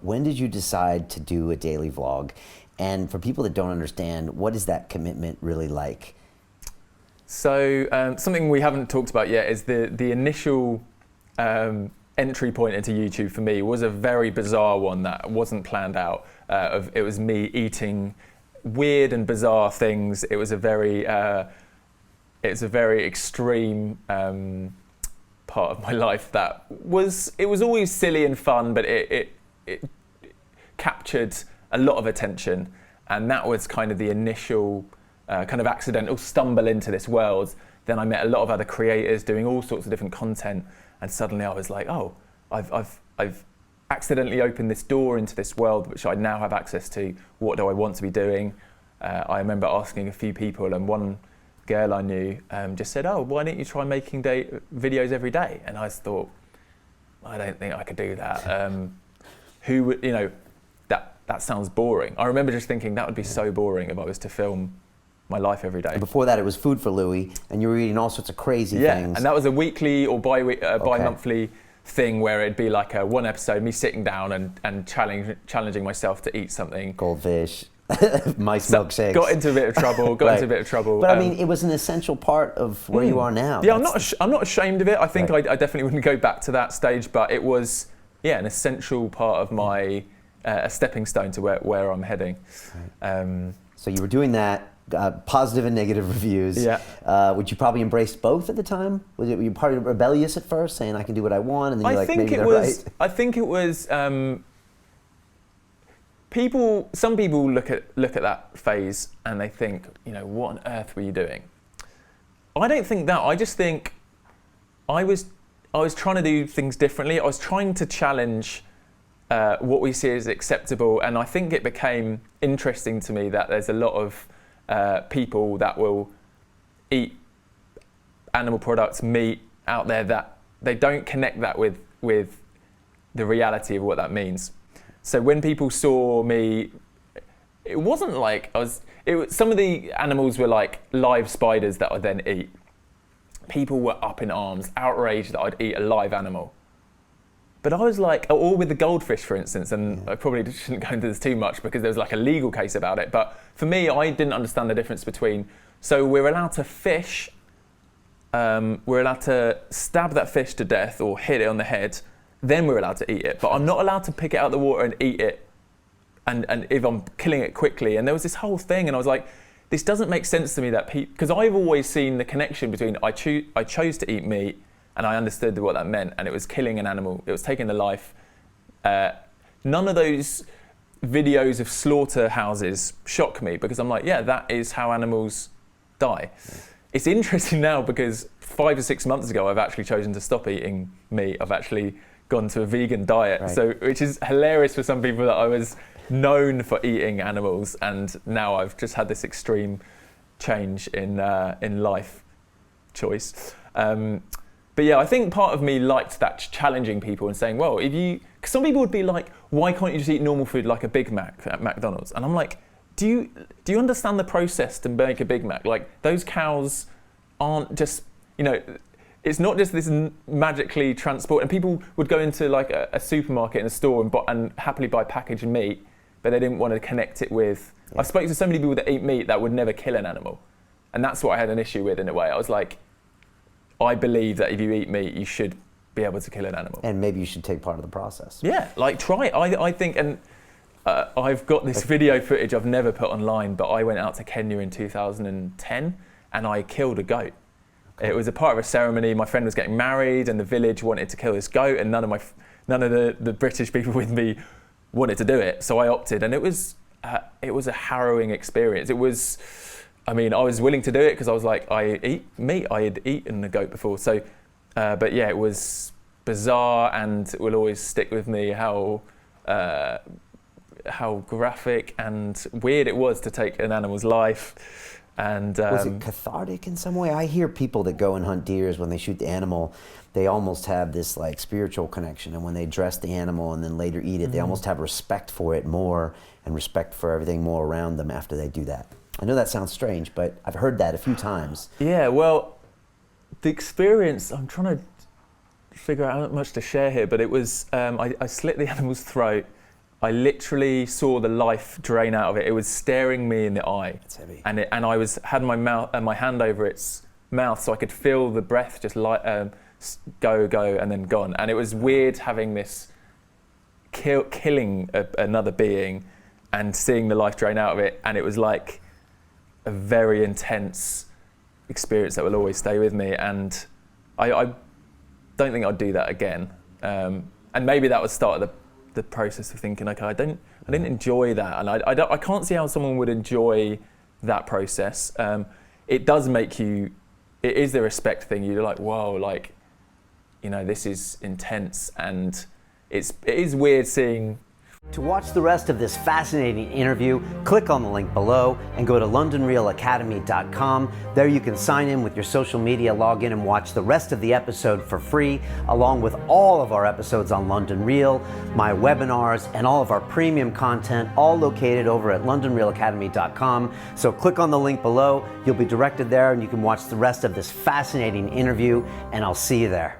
when did you decide to do a daily vlog? And for people that don't understand, what is that commitment really like? So something we haven't talked about yet is the initial entry point into YouTube for me was a very bizarre one that wasn't planned out. It was me eating weird and bizarre things. It was a very extreme part of my life that was always silly and fun, but it captured a lot of attention, and that was kind of the initial kind of accidental stumble into this world. Then I met a lot of other creators doing all sorts of different content, and suddenly I was like, oh, I've accidentally opened this door into this world which I now have access to. What do I want to be doing? I remember asking a few people, and one girl I knew just said, oh, why don't you try making videos every day? And I thought, I don't think I could do that. Who would, that sounds boring. I remember just thinking that would be so boring if I was to film my life every day. And before that, it was FunForLouis, and you were eating all sorts of crazy things. Yeah, and that was a weekly or bi-monthly thing where it'd be like one episode, me sitting down and challenging myself to eat something. Goldfish, mice milkshakes. Got into a bit of trouble, But I mean, it was an essential part of where you are now. Yeah, I'm not ashamed of it. I think I definitely wouldn't go back to that stage, but it was, an essential part of my, a stepping stone to where I'm heading. Right. So you were doing that, positive and negative reviews. Yeah. Would you probably embrace both at the time? Were you part of rebellious at first, saying I can do what I want, and then you're like, maybe they're right? I think it was, some people look at that phase and they think, what on earth were you doing? I don't think that. I just think I was trying to do things differently. I was trying to challenge what we see as acceptable, and I think it became interesting to me that there's a lot of people that will eat animal products, meat out there, that they don't connect that with the reality of what that means. So when people saw me, it wasn't like some of the animals were like live spiders that I'd then eat. People were up in arms, outraged that I'd eat a live animal. But I was like, or with the goldfish, for instance, and I probably shouldn't go into this too much because there was like a legal case about it. But for me, I didn't understand the difference between, so we're allowed to fish, we're allowed to stab that fish to death or hit it on the head, then we're allowed to eat it. But I'm not allowed to pick it out of the water and eat it, and if I'm killing it quickly. And there was this whole thing, and I was like, this doesn't make sense to me that because I've always seen the connection between I chose to eat meat, and I understood what that meant, and it was killing an animal. It was taking the life. None of those videos of slaughterhouses shock me because I'm like, yeah, that is how animals die. Yeah. It's interesting now because 5 or 6 months ago, I've actually chosen to stop eating meat. I've actually gone to a vegan diet, right. Which is hilarious for some people that I was known for eating animals, and now I've just had this extreme change in life choice. But yeah, I think part of me liked that, challenging people and saying, well, because some people would be like, why can't you just eat normal food like a Big Mac at McDonald's? And I'm like, do you understand the process to make a Big Mac? Like, those cows aren't just, it's not just this magically transport. And people would go into like a supermarket in a store and happily buy packaged meat, but they didn't want to connect it with. Yeah. I spoke to so many people that eat meat that would never kill an animal. And that's what I had an issue with in a way. I was like, I believe that if you eat meat, you should be able to kill an animal. And maybe you should take part of the process. Yeah, like try it. I think, and I've got this video footage I've never put online, but I went out to Kenya in 2010 and I killed a goat. Okay. It was a part of a ceremony. My friend was getting married and the village wanted to kill this goat, and none of the British people with me wanted to do it. So I opted, and it was a harrowing experience. It was, I was willing to do it because I was like, I eat meat. I had eaten a goat before. So, but yeah, it was bizarre, and it will always stick with me how graphic and weird it was to take an animal's life. And was it cathartic in some way? I hear people that go and hunt deers, when they shoot the animal, they almost have this like spiritual connection, and when they dress the animal and then later eat it, they almost have respect for it more and respect for everything more around them after they do that. I know that sounds strange, but I've heard that a few times. Yeah, well, the experience, I'm trying to figure out how much to share here, but it was, I slit the animal's throat, I literally saw the life drain out of it. It was staring me in the eye. It's heavy. And I had my hand over its mouth, so I could feel the breath just go, and then gone. And it was weird having this killing another being and seeing the life drain out of it. And it was like a very intense experience that will always stay with me. And I don't think I'd do that again. And maybe that was start of the process of thinking, okay, I didn't enjoy that, and I can't see how someone would enjoy that process. It does make you. It is the respect thing. You're like, whoa, like, you know, this is intense, and it is weird seeing. To watch the rest of this fascinating interview, click on the link below and go to londonreelacademy.com. There you can sign in with your social media, log in and watch the rest of the episode for free, along with all of our episodes on London Real, my webinars, and all of our premium content, all located over at londonreelacademy.com. So click on the link below, you'll be directed there and you can watch the rest of this fascinating interview, and I'll see you there.